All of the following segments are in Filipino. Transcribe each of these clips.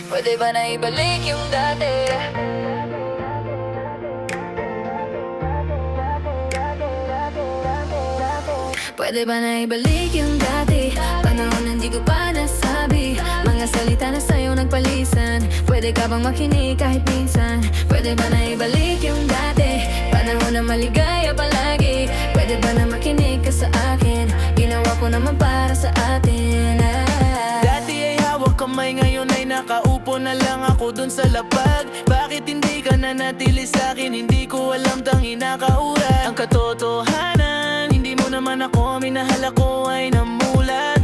Pwede ba na ibalik yung dati? Pwede ba na ibalik yung dati? Panahon na hindi ko pa nasabi, mga salita na sa'yo nagpalisan. Pwede ka bang makinig kahit minsan? Pwede ba na ibalik yung dati? Panahon na maligaya palagi. Pwede ba na makinig ka sa akin? Ginawa ko naman para sa atin. Dati ay hawak kamay, ngayon ay nakaupo na lang ako dun sa lapag. Bakit hindi ka na natili sa'kin? Hindi ko alam, tanging nakaurat ang katotohanan. Hindi mo naman ako minahal, ako ay namulat.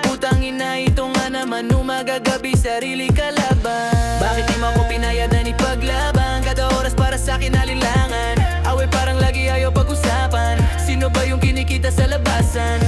Putang ina, ito nga naman umaga gabi, sarili kalaban. Bakit di mo ako pinayadan ipaglaban? Kada oras para sa'kin alinlangan. Away parang lagi ayaw pag-usapan. Sino ba yung kinikita sa labasan?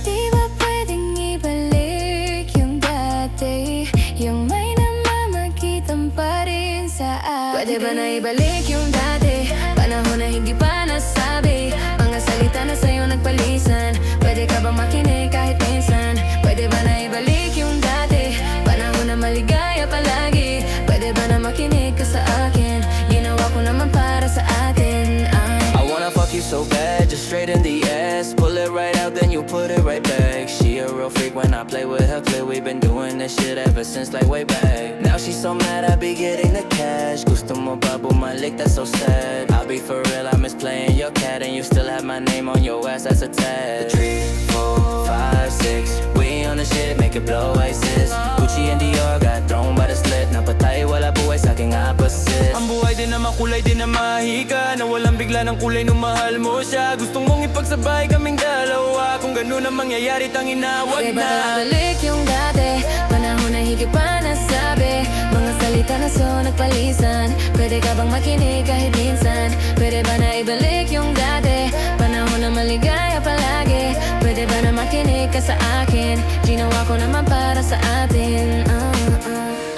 Di ba pwedeng ibalik yung dati? Yung may namamagitan pa rin sa atin. Pwede ba na ibalik yung dati? Panahon na hindi pa nasabi, mga salita na sa'yo nagpalisan. Pwede ka bang makinig kahit minsan? Pwede ba na ibalik yung dati? Panahon na maligaya palagi. Pwede ba na makinig ka sa akin? Ginawa ko naman para sa atin. I wanna fuck you so bad, just straight in the ass. Pull it right out, then you put it right back. She a real freak when I play with her clear. We've been doing this shit ever since like way back. Now she's so mad I be getting the cash. Gusto mo ba bumalik, that's so sad. I'll be for real, I miss playing your cat. And you still have my name on your ass, that's a tag. 3, 4, 5, 6, we on the shit, make it blow ISIS. Gucci and Dior got thrown by the slit. Napatay, wala buhay sa aking opposite. Ang buhay din na makulay, din na mahika. Na walang bigla ng kulay nung mahal mo siya. Gustong mong ipagsabay kaming dalawa. Kung ganun ang mangyayari, tangin na wag Pwede ba na na. ibalik yung dati? Panahon na higit pa nasabi, mga salita na so nagpalisan. Pwede ka bang makinig kahit minsan? Pwede ba na ibalik yung dati? Panahon na maligaya palagi. Pwede ba na makinig ka sa akin? Ginawa ko naman para sa atin.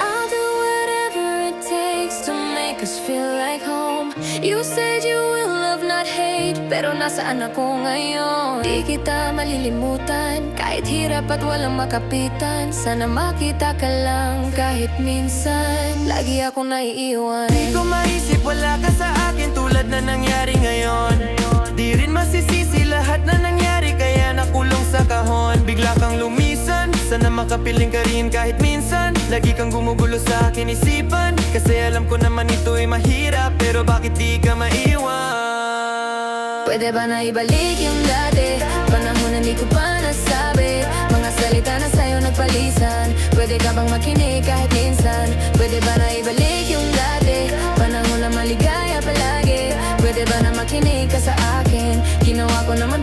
I'll do whatever it takes to make us feel like home. You said you will love not hate, pero nasaan ako ngayon? Di kita malilimutan, kahit hirap at walang makapitan. Sana makita ka lang kahit minsan. Lagi akong naiiwan. Di ko maisip wala ka sa akin tulad na nangyari ngayon. Di rin masisisi lahat na nangyari kaya nakulong sa kahon. Bigla kang lumisan, sana makapiling ka rin kahit minsan. Lagi kang gumugulo sa akin isipan, kasi alam ko naman ito'y mahirap. Pero bakit di ka maiwan? Pwede ba na ibalik yung dati? Panahon na hindi ko pa nasabi, mga salita na sa'yo nagpalisan. Pwede ka bang makinig kahit minsan? Pwede ba na ibalik yung dati? Panahon na maligaya palagi. Pwede ba na makinig ka sa akin? Ginawa ko naman